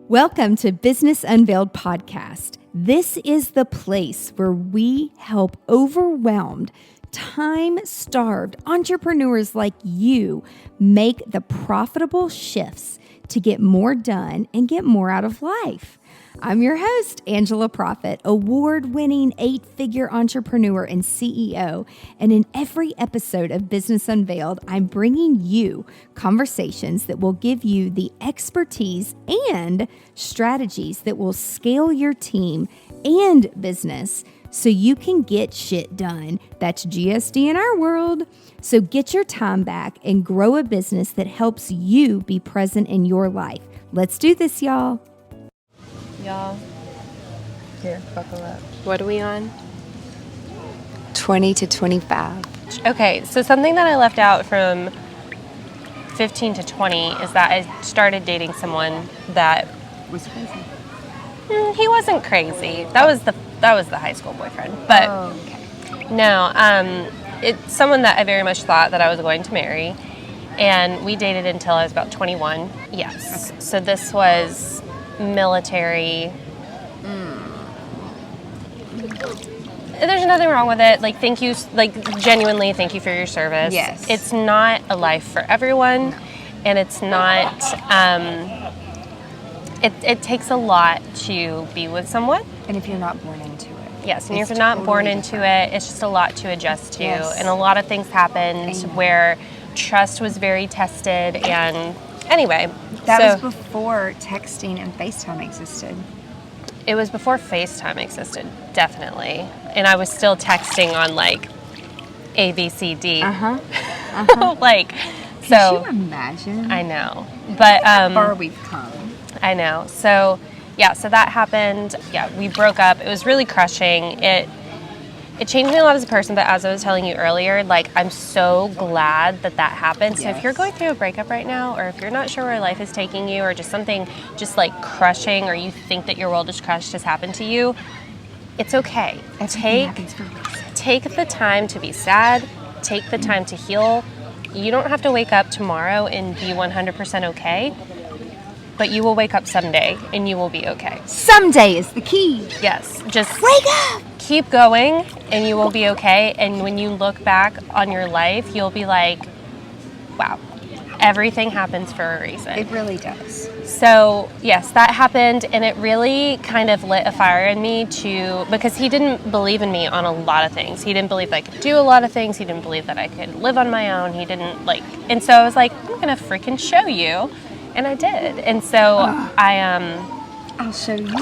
Welcome to Business Unveiled Podcast. This is the place where we help overwhelmed, time-starved entrepreneurs like you make the profitable shifts to get more done and get more out of life. I'm your host, Angela Profit, award-winning 8-figure entrepreneur and CEO. And in every episode of Business Unveiled, I'm bringing you conversations that will give you the expertise and strategies that will scale your team and business so you can get shit done. That's GSD in our world. So get your time back and grow a business that helps you be present in your life. Let's do this, y'all. Y'all, Here, buckle up. what are we on? 20 to 25. Okay, so something that I left out from 15 to 20 is that I started dating someone that Was crazy. he wasn't crazy. That was the high school boyfriend. But okay. no, it's someone that I very much thought that I was going to marry, and we dated until I was about 21. Yes. Okay. So this was military. There's nothing wrong with it. Like, thank you, genuinely thank you for your service. Yes. It's not a life for everyone, and it's not, it takes a lot to be with someone. And if you're not born into it. Yes, and if it's you're not totally born different. into it, it's just a lot to adjust to. Yes. And a lot of things happened where trust was very tested, and anyway. That was before texting and FaceTime existed. It was before FaceTime existed, definitely. And I was still texting on like ABCD. Like, so. Could you imagine? I know. But how far we've come. I know. So yeah, so that happened. Yeah, we broke up. It was really crushing. It changed me a lot as a person, but as I was telling you earlier, like, I'm so glad that happened. Yes. So if you're going through a breakup right now, or if you're not sure where life is taking you, or just something just like crushing, or you think that your world is crushed has happened to you, it's okay. Take the time to be sad. Take the time to heal. You don't have to wake up tomorrow and be 100% okay, but you will wake up someday and you will be okay. Someday is the key. Yes, just Wake up! keep going and you will be okay. And when you look back on your life, you'll be like, wow, everything happens for a reason. It really does. So yes, that happened, and it really kind of lit a fire in me because he didn't believe in me on a lot of things. He didn't believe that I could do a lot of things. He didn't believe that I could live on my own. He didn't and so I was like, I'm gonna freaking show you. And I did. And so I'll show you.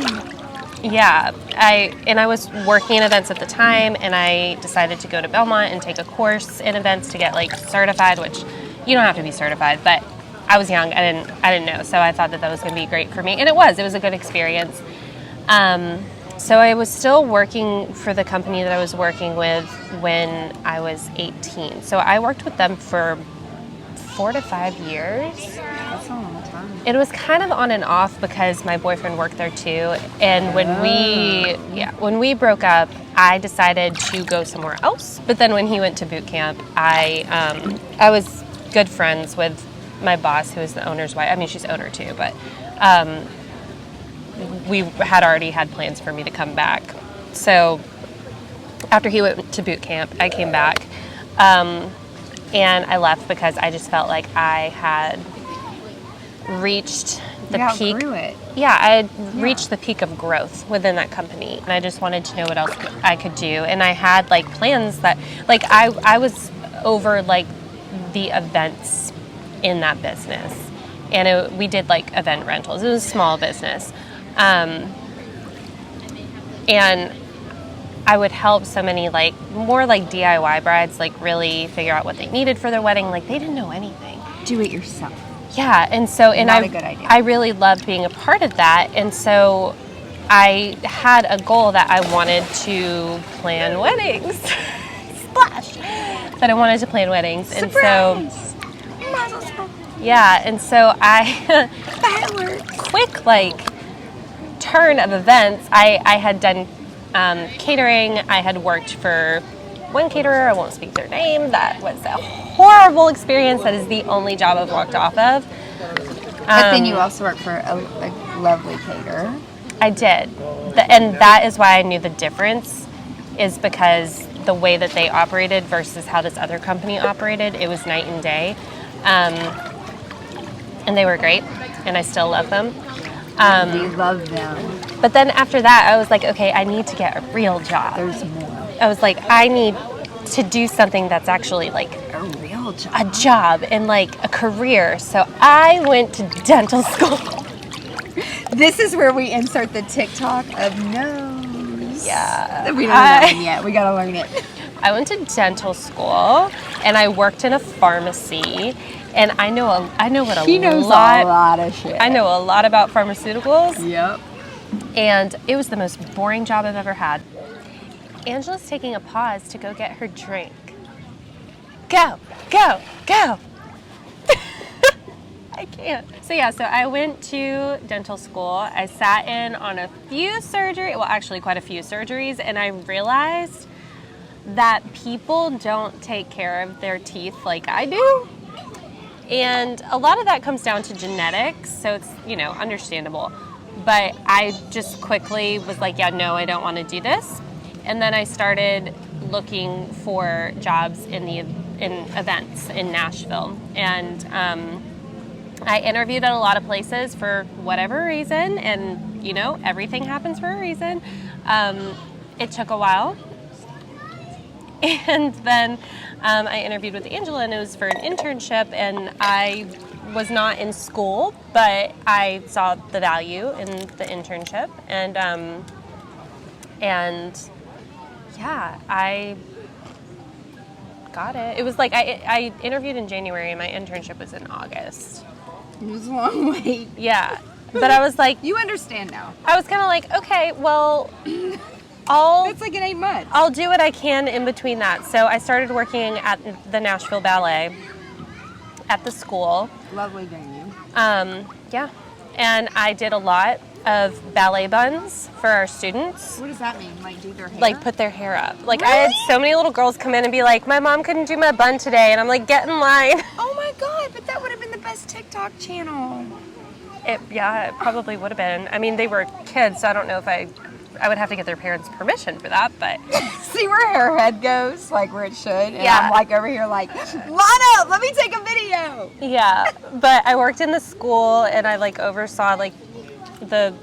Yeah, I was working in events at the time, and I decided to go to Belmont and take a course in events to get certified, which you don't have to be certified, but I was young, I didn't know, so I thought that was going to be great for me, and it was a good experience. So I was still working for the company that I was working with when I was 18. So I worked with them for 4 to 5 years. That's a long time. It was kind of on and off because my boyfriend worked there too. And when we broke up, I decided to go somewhere else. But then when he went to boot camp, I was good friends with my boss, who is the owner's wife. I mean, she's owner too, but we had already had plans for me to come back. So after he went to boot camp, I came back. And I left because I just felt like I had reached the peak. Outgrew it. Yeah, I had reached the peak of growth within that company, and I just wanted to know what else I could do. And I had plans that, I was over the events in that business, and we did event rentals. It was a small business, and I would help so many more DIY brides really figure out what they needed for their wedding. They didn't know anything. Do it yourself. Yeah, and so Not a good idea. I really loved being a part of that, and so I had a goal that I wanted to plan weddings. Splash! That I wanted to plan weddings. Surprise! And so yeah, and so I quick turn of events. I had done catering. I had worked for one caterer, I won't speak their name, that was a horrible experience. That is the only job I've walked off of. But then you also work for a lovely caterer. I did. And that is why I knew the difference, is because the way that they operated versus how this other company operated, it was night and day. And they were great, and I still love them. We love them. But then after that, I was like, okay, I need to get a real job. There's more. I was like, I need to do something that's actually like A real job. a job and like a career. So I went to dental school. This is where we insert the TikTok of nose. Yeah. We don't know that one yet. We gotta learn it. I went to dental school and I worked in a pharmacy, and I know what She knows a lot of shit. I know a lot about pharmaceuticals. Yep. And it was the most boring job I've ever had. Angela's taking a pause to go get her drink. Go, go, go. I can't. So I went to dental school. I sat in on a few quite a few surgeries, and I realized that people don't take care of their teeth like I do. And a lot of that comes down to genetics, so it's, understandable. But I just quickly was like, yeah, no, I don't want to do this. And then I started looking for jobs in events in Nashville. And I interviewed at a lot of places for whatever reason, and, everything happens for a reason. It took a while. And then I interviewed with Angela, and it was for an internship, and I was not in school, but I saw the value in the internship, and I got it. It was like I interviewed in January, and my internship was in August. It was a long wait. Yeah, but I was like, You understand now. I was kind of like, okay, well, It's like it ain't much. I'll do what I can in between that. So I started working at the Nashville Ballet at the school. Lovely venue. Yeah. And I did a lot of ballet buns for our students. What does that mean? Like do their hair? Like put their hair up. Like Really? I had so many little girls come in and be like, my mom couldn't do my bun today. And I'm like, get in line. Oh my God, but that would have been the best TikTok channel. It probably would have been. I mean, they were kids, so I don't know if I would have to get their parents' permission for that, but. See where her head goes, like where it should? And Yeah. I'm like over here like, Lana, let me take a video. Yeah, but I worked in the school, and I like oversaw like the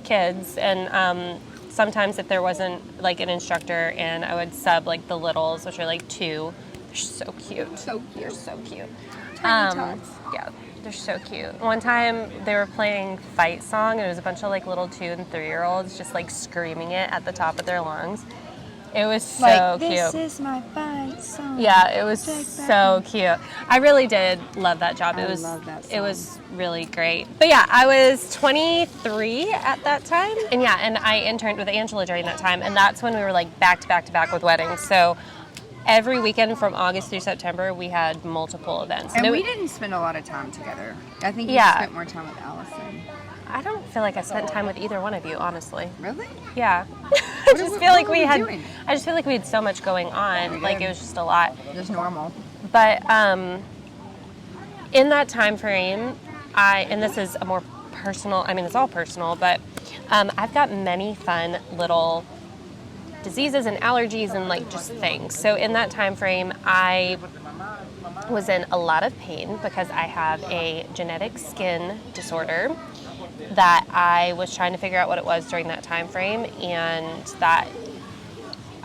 kids, and sometimes if there wasn't like an instructor, and I would sub like the littles, which are like 2. They're so cute. So cute. They're so cute. Tiny tots. Yeah, they're so cute. One time they were playing Fight Song, and it was a bunch of like little 2 and 3-year-olds just like screaming it at the top of their lungs. It was so Like, cute. this is my fight song. Yeah, it was Take so cute. I really did love that job. I love that It song. was really great. But yeah, I was 23 at that time. And I interned with Angela during that time, and that's when we were like back to back to back with weddings. So every weekend from August through September, we had multiple events. And we didn't spend a lot of time together. I think you Yeah. spent more time with Allison. I don't feel like I spent time with either one of you, honestly. Really? Yeah. What were we doing? I just feel like we had so much going on. We Like did. it was just a lot. Just normal. But in that time frame, and this is a more personal, I mean, it's all personal, but I've got many fun little diseases and allergies and like just things. So in that time frame, I was in a lot of pain because I have a genetic skin disorder that I was trying to figure out what it was during that time frame, and that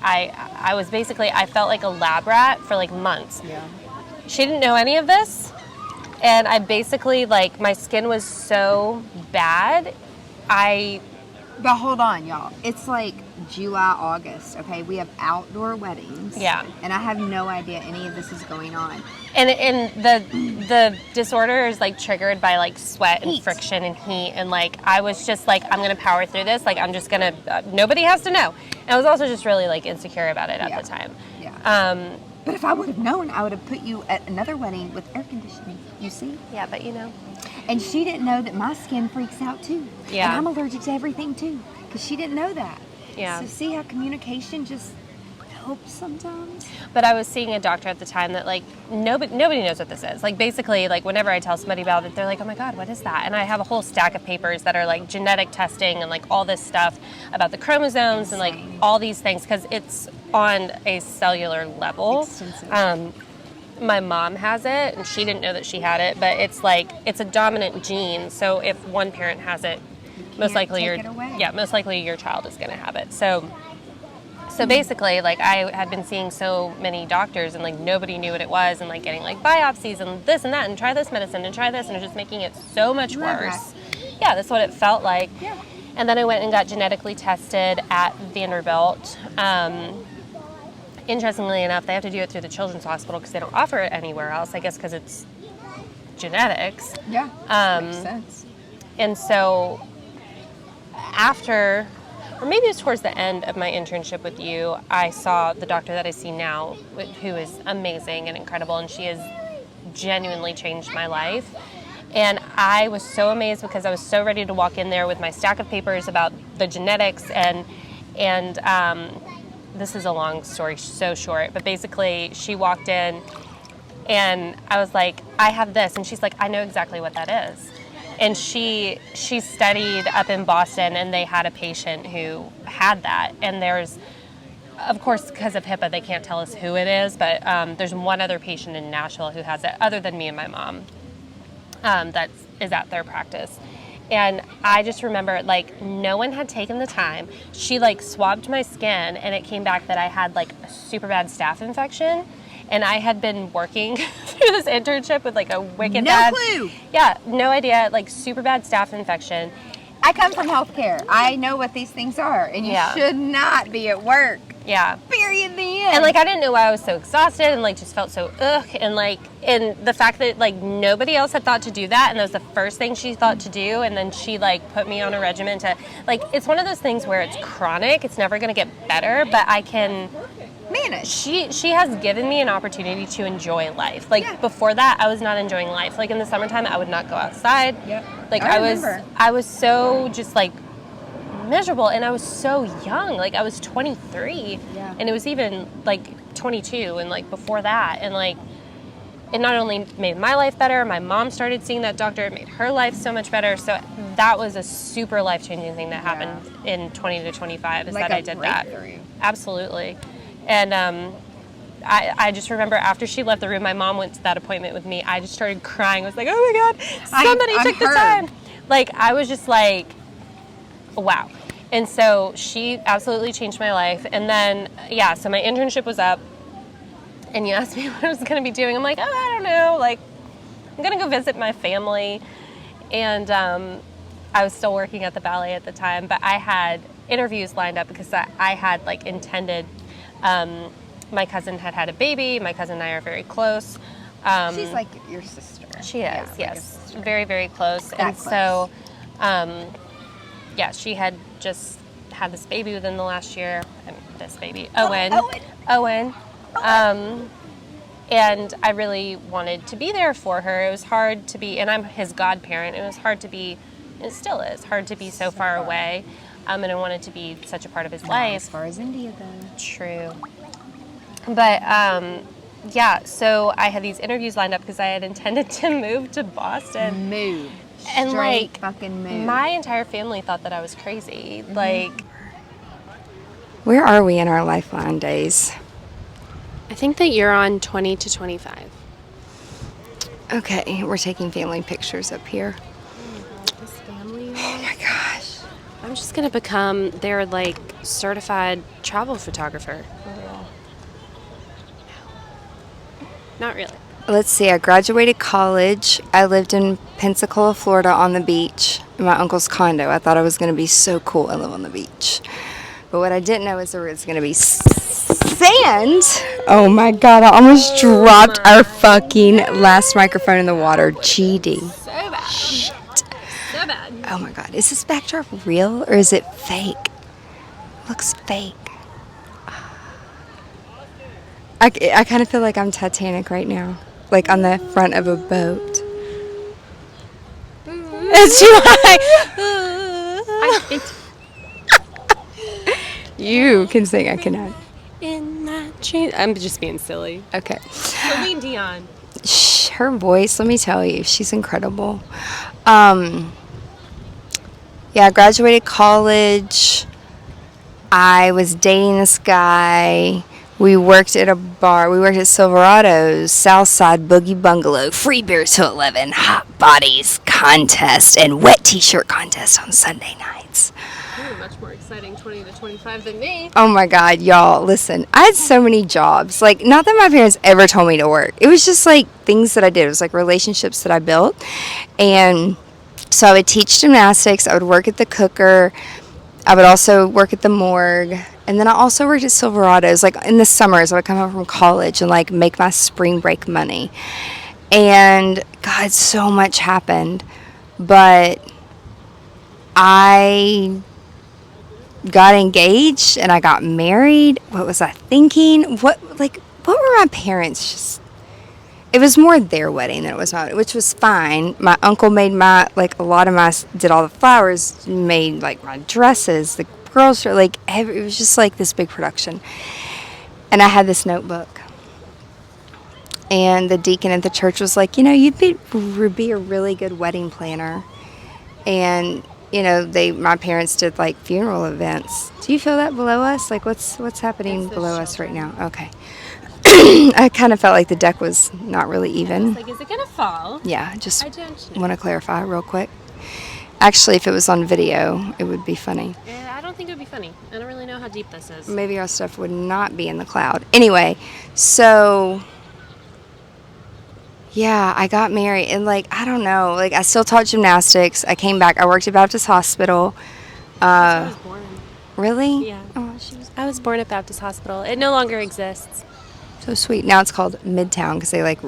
I was basically, I felt like a lab rat for like months. Yeah. She didn't know any of this, and I basically, like, my skin was so bad, But hold on, y'all. It's like July, August, okay? We have outdoor weddings. Yeah. And I have no idea any of this is going on. and the disorder is, like, triggered by, like, sweat and Heat. friction and heat, and, like, I was just like, I'm going to power through this, like, I'm just going to, nobody has to know. And I was also just really, like, insecure about it at Yeah. the time. Yeah. But if I would have known, I would have put you at another wedding with air conditioning. You see? Yeah, but you know. And she didn't know that my skin freaks out too. Yeah. And I'm allergic to everything too. Because she didn't know that. Yeah. So see how communication just help sometimes. But I was seeing a doctor at the time that, like, nobody knows what this is. Like, basically, like, whenever I tell somebody about it, they're like, oh my God, what is that? And I have a whole stack of papers that are, like, genetic testing and, like, all this stuff about the chromosomes and, like, all these things, because it's on a cellular level. Extensive. My mom has it, and she didn't know that she had it, but it's, like, it's a dominant gene, so if one parent has it, most likely your child is going to have it. So basically, like, I had been seeing so many doctors, and, like, nobody knew what it was, and, like, getting, like, biopsies and this and that, and try this medicine and try this, and it was just making it so much worse. Yeah, that's what it felt like. Yeah. And then I went and got genetically tested at Vanderbilt. Interestingly enough, they have to do it through the Children's Hospital because they don't offer it anywhere else, I guess because it's genetics. Yeah, makes sense. And so after, or maybe it was towards the end of my internship with you, I saw the doctor that I see now, who is amazing and incredible, and she has genuinely changed my life. And I was so amazed because I was so ready to walk in there with my stack of papers about the genetics, and this is a long story, so short, but basically she walked in and I was like, I have this, and she's like, I know exactly what that is. And she studied up in Boston, and they had a patient who had that, and there's, of course, because of HIPAA, they can't tell us who it is, but there's one other patient in Nashville who has it, other than me and my mom, that is at their practice. And I just remember, like, no one had taken the time. She, like, swabbed my skin, and it came back that I had, like, a super bad staph infection. And I had been working through this internship with, like, a wicked bad... No clue! Yeah, no idea. Like, super bad staph infection. I come from healthcare. I know what these things are, and you should not be at work. Yeah. Period. The end. And, like, I didn't know why I was so exhausted and, like, just felt so ugh. And, like, and the fact that, like, nobody else had thought to do that, and that was the first thing she thought to do, and then she, like, put me on a regimen to, like, it's one of those things where it's chronic. It's never going to get better, but I can... manage. She has given me an opportunity to enjoy life. Like, before that, I was not enjoying life. Like, in the summertime, I would not go outside. Yep. Like, I was so just, like, miserable, and I was so young. Like, I was 23, and it was even, like, 22, and, like, before that, and, like, it not only made my life better, my mom started seeing that doctor, it made her life so much better. So that was a super life-changing thing that happened in 20 to 25, is like that I did that. Breakthrough. Absolutely. And I just remember after she left the room, my mom went to that appointment with me. I just started crying. I was like, oh my God, somebody took the time. Like, I was just like, wow. And so she absolutely changed my life. And then, so my internship was up, and you asked me what I was going to be doing. I'm like, oh, I don't know. Like, I'm going to go visit my family. And I was still working at the ballet at the time, but I had interviews lined up because I had, like, intended, my cousin had a baby. My cousin and I are very close. She's like your sister. She is, like yes. Very, very close. So, she had just had this baby within the last year. Owen. And I really wanted to be there for her. It was hard to be, and I'm his godparent. It was hard to be, it still is hard to be so far away. And I wanted to be such a part of his life. As far as India goes. True. But, so I had these interviews lined up because I had intended to move to Boston. Move. And, Straight like, fucking move. my entire family thought that I was crazy. Mm-hmm. Like, where are we in our lifeline days? I think that you're on 20 to 25. Okay, we're taking family pictures up here. This family. Oh my gosh. I'm just going to become their, like, certified travel photographer. Not really. Let's see, I graduated college. I lived in Pensacola, Florida on the beach in my uncle's condo. I thought I was going to be so cool and live on the beach. But what I didn't know is there was going to be sand. Oh my God, I almost dropped our fucking last microphone in the water. GD. So bad. Shit. So bad. Oh my God, is this backdrop real or is it fake? Looks fake. I kind of feel like I'm Titanic right now, like on the front of a boat. It's too high. You can sing, I cannot. In my I'm just being silly. Okay. Celine Dion. Her voice, let me tell you, she's incredible. Yeah, I graduated college. I was dating this guy. We worked at a bar. We worked at Silverado's, Southside Boogie Bungalow, free beer till 11, hot bodies contest, and wet t-shirt contest on Sunday nights. You're much more exciting 20 to 25 than me. Oh my God, y'all, listen, I had so many jobs. Like, not that my parents ever told me to work. It was just like things that I did. It was like relationships that I built. And so I would teach gymnastics. I would work at the cooker. I would also work at the morgue. And then I also worked at Silverado's. Like, in the summers, I would come home from college and, like, make my spring break money. And, God, so much happened. But I got engaged and I got married. What was I thinking? What were my parents just... It was more their wedding than it was mine, which was fine. My uncle made did all the flowers, made, like, my dresses, the girls were, like, it was just, like, this big production. And I had this notebook. And the deacon at the church was like, you'd be a really good wedding planner. And, my parents did, like, funeral events. Do you feel that below us? Like, what's happening below us right now? Okay. I kind of felt like the deck was not really even. Like, is it going to fall? Yeah, just I don't know. want to clarify real quick. Actually, if it was on video, it would be funny. I don't think it would be funny. I don't really know how deep this is. Maybe our stuff would not be in the cloud. Anyway, so yeah, I got married and, like, I don't know, like, I still taught gymnastics. I came back. I worked at Baptist Hospital. I was born. Really? Yeah. Oh, I was born at Baptist Hospital. It no longer exists. so sweet. Now it's called Midtown because they, like,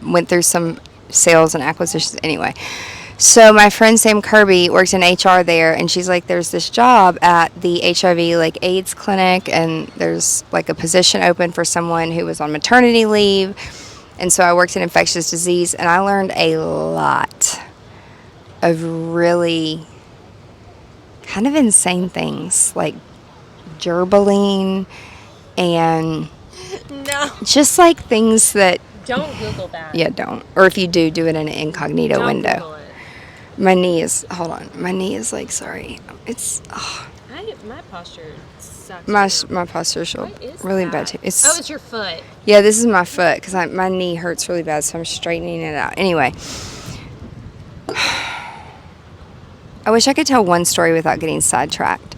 went through some sales and acquisitions. Anyway, so my friend Sam Kirby works in HR there, and she's like, there's this job at the HIV, like, AIDS clinic, and there's, like, a position open for someone who was on maternity leave. And so I worked in infectious disease, and I learned a lot of really kind of insane things, like gerbiling and No. just, like, things that... Don't Google that. Yeah, don't. Or if you do it in an incognito Don't window. Google it. My knee is... Hold on. My knee is, like, sorry. It's... My posture sucks. my posture's What is really that? bad, too. It's your foot. Yeah, this is my foot because my knee hurts really bad, so I'm straightening it out. Anyway. I wish I could tell one story without getting sidetracked.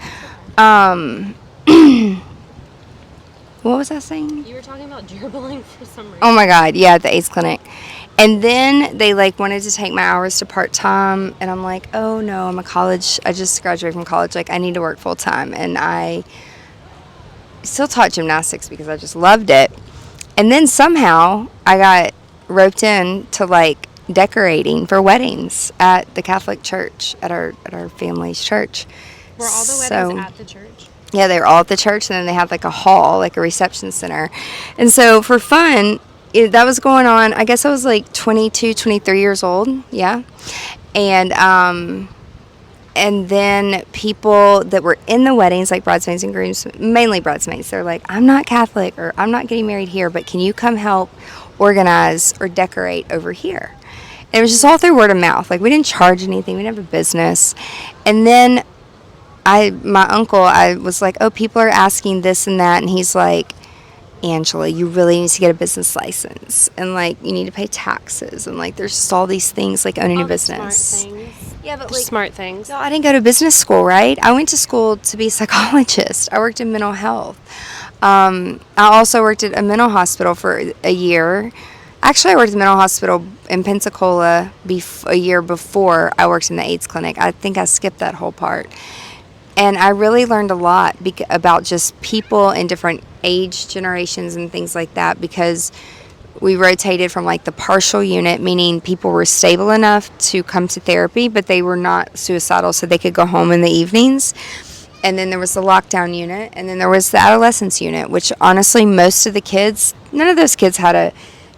What was I saying? You were talking about dribbling for some reason. Oh my God, yeah, at the AIDS clinic. And then they, like, wanted to take my hours to part-time, and I'm like, oh no, I just graduated from college, like, I need to work full-time. And I still taught gymnastics because I just loved it. And then somehow I got roped in to, like, decorating for weddings at the Catholic church, at our family's church. Were all the weddings at the church? Yeah, they were all at the church, and then they had, like, a hall, like a reception center. And so for fun, that was going on, I guess I was, like, 22, 23 years old, yeah. And then people that were in the weddings, like bridesmaids and grooms, mainly bridesmaids, they're like, I'm not Catholic, or I'm not getting married here, but can you come help organize or decorate over here? And it was just all through word of mouth. Like, we didn't charge anything. We didn't have a business. And then my uncle, I was like, oh, people are asking this and that. And he's like, Angela, you really need to get a business license. And, like, you need to pay taxes. And, like, there's just all these things, like owning a business. Smart things. Yeah, but, Like, smart things. no, I didn't go to business school, right? I went to school to be a psychologist. I worked in mental health. I also worked at a mental hospital for a year. Actually, I worked in a mental hospital in Pensacola a year before I worked in the AIDS clinic. I think I skipped that whole part. And I really learned a lot about just people in different age generations and things like that, because we rotated from, like, the partial unit, meaning people were stable enough to come to therapy, but they were not suicidal, so they could go home in the evenings. And then there was the lockdown unit, and then there was the adolescence unit, which honestly, most of the kids, none of those kids had a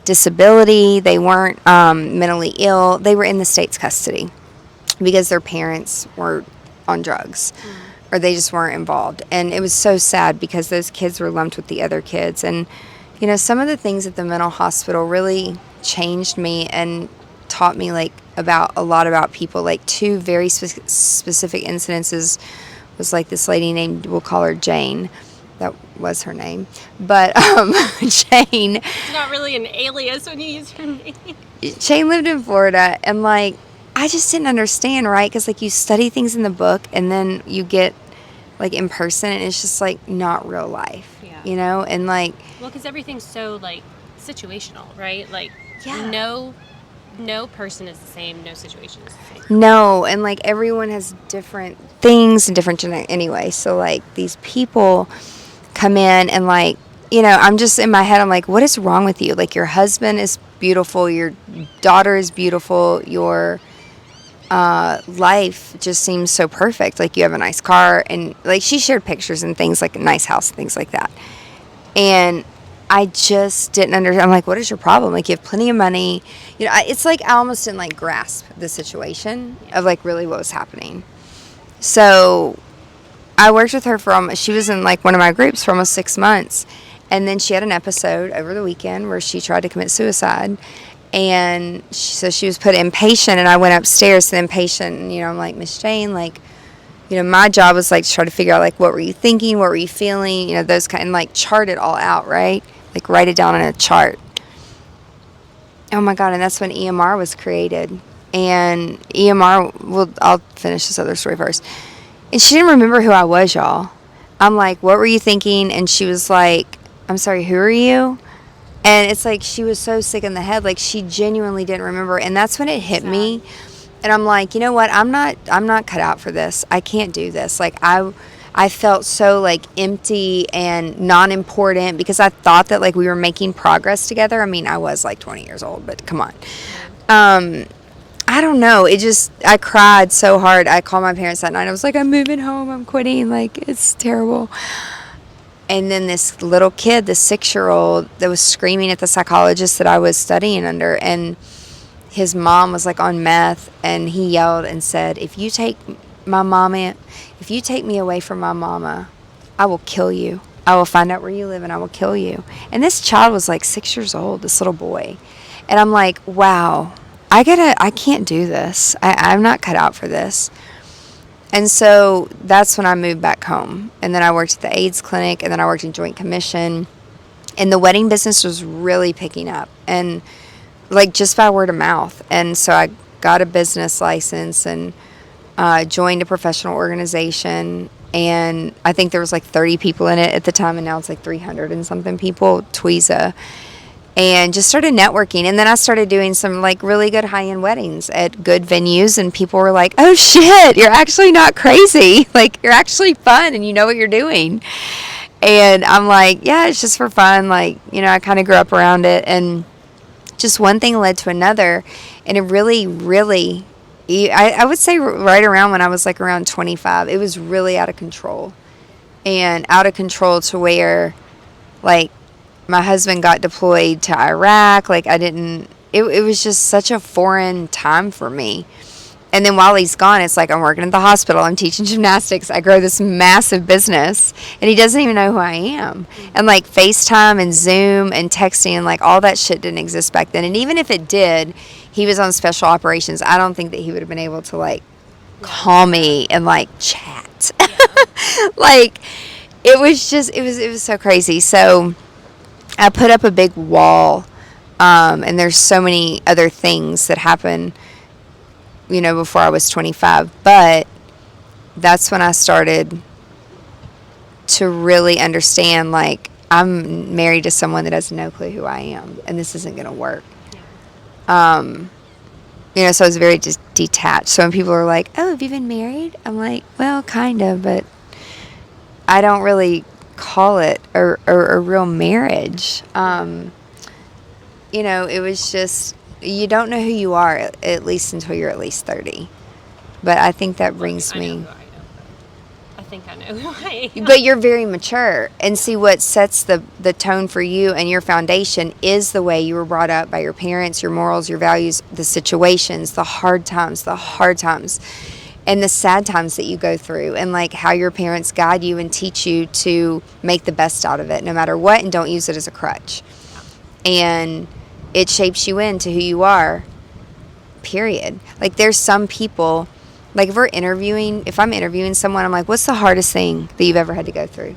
disability. They weren't mentally ill. They were in the state's custody because their parents were on drugs. or they just weren't involved. And it was so sad because those kids were lumped with the other kids. And, you know, some of the things at the mental hospital really changed me and taught me like about a lot about people. Like two very specific incidences was like this lady named, we'll call her Jane. That was her name. But Jane. It's not really an alias when you use her name. Jane lived in Florida, and like I just didn't understand, right? Because like you study things in the book and then you get like in person and it's just like not real life, you know? And like, well, because everything's so like situational, right? Like no person is the same, no situation is the same. no, and like everyone has different things and different anyway. So like these people come in and like, you know, I'm just in my head, I'm like, what is wrong with you? Like your husband is beautiful, your daughter is beautiful, your life just seems so perfect. Like you have a nice car, and like she shared pictures and things, like a nice house and things like that. And I just didn't understand. I'm like, what is your problem? Like you have plenty of money. You know, it's like I almost didn't like grasp the situation of like really what was happening. So I worked with her she was in like one of my groups for almost 6 months. And then she had an episode over the weekend where she tried to commit suicide. And so she was put inpatient, and I went upstairs to the inpatient, and, you know, I'm like, Miss Jane, like, you know, my job was like to try to figure out like what were you thinking, what were you feeling, you know, those kind, and like chart it all out, right? Like write it down on a chart. Oh my God, and that's when EMR was created. And EMR, well, I'll finish this other story first. And she didn't remember who I was, y'all. I'm like, what were you thinking? And she was like, I'm sorry, who are you? And it's like she was so sick in the head, like she genuinely didn't remember. And that's when it hit me. And I'm like, you know what? I'm not cut out for this. I can't do this. Like I felt so like empty and non-important because I thought that like we were making progress together. I mean, I was like 20 years old, but come on. I don't know. I cried so hard. I called my parents that night. I was like, I'm moving home. I'm quitting. Like, it's terrible. And then this little kid, this 6-year-old, that was screaming at the psychologist that I was studying under. And his mom was like on meth. And he yelled and said, if you take me away from my mama, I will kill you. I will find out where you live and I will kill you. And this child was like 6 years old, this little boy. And I'm like, wow, I can't do this. I'm not cut out for this. And so that's when I moved back home. And then I worked at the AIDS clinic, and then I worked in Joint Commission. And the wedding business was really picking up, and like just by word of mouth. And so I got a business license and joined a professional organization. And I think there was like 30 people in it at the time, and now it's like 300 and something people, Tweeza. And just started networking. And then I started doing some like really good high-end weddings at good venues, and people were like, oh shit, you're actually not crazy. Like you're actually fun and you know what you're doing. And I'm like, yeah, it's just for fun. Like, you know, I kind of grew up around it, and just one thing led to another. And it really, really, I would say right around when I was like around 25, it was really out of control. And out of control to where like my husband got deployed to Iraq. Like it was just such a foreign time for me. And then while he's gone, it's like I'm working at the hospital, I'm teaching gymnastics, I grow this massive business, and he doesn't even know who I am. And like FaceTime and Zoom and texting and like all that shit didn't exist back then. And even if it did, he was on special operations. I don't think that he would have been able to like call me and like chat. Like it was so crazy. So I put up a big wall, and there's so many other things that happened, you know, before I was 25. But that's when I started to really understand, like, I'm married to someone that has no clue who I am, and this isn't going to work. You know, so I was very detached. So when people are like, oh, have you been married? I'm like, well, kind of, but I don't really call it a real marriage. You know, it was just, you don't know who you are, at least until you're at least 30. But I think that brings me... I think I know who I am. But you're very mature. And see, what sets the tone for you and your foundation is the way you were brought up by your parents, your morals, your values, the situations, the hard times. and the sad times that you go through, and like how your parents guide you and teach you to make the best out of it no matter what, and don't use it as a crutch. And it shapes you into who you are, period. Like there's some people, like if I'm interviewing someone, I'm like, what's the hardest thing that you've ever had to go through?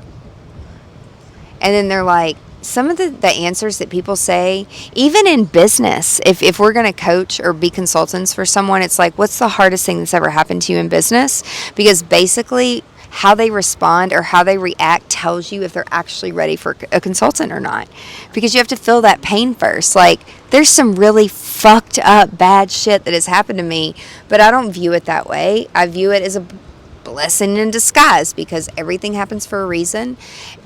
And then they're like, some of the answers that people say, even in business, if we're going to coach or be consultants for someone, it's like, what's the hardest thing that's ever happened to you in business? Because basically how they respond or how they react tells you if they're actually ready for a consultant or not. Because you have to feel that pain first. Like, there's some really fucked up bad shit that has happened to me, but I don't view it that way. I view it as a blessing in disguise, because everything happens for a reason,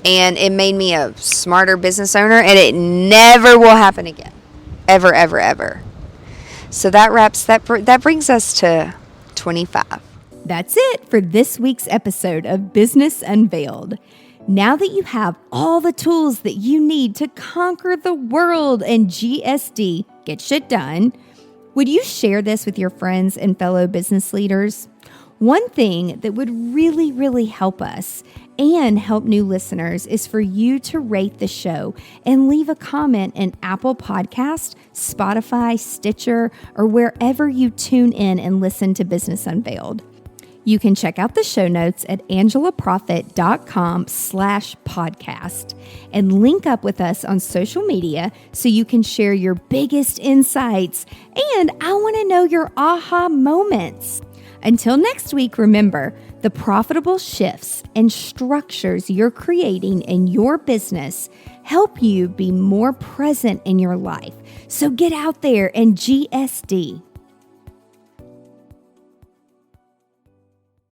and it made me a smarter business owner, and it never will happen again, ever, ever, ever. So that brings us to 25. That's it for this week's episode of Business Unveiled. Now that you have all the tools that you need to conquer the world and GSD, get shit done, would you share this with your friends and fellow business leaders? One thing that would really, really help us and help new listeners is for you to rate the show and leave a comment in Apple Podcast, Spotify, Stitcher, or wherever you tune in and listen to Business Unveiled. You can check out the show notes at angelaprofit.com/podcast and link up with us on social media so you can share your biggest insights. And I want to know your aha moments. Until next week, remember, the profitable shifts and structures you're creating in your business help you be more present in your life. So get out there and GSD.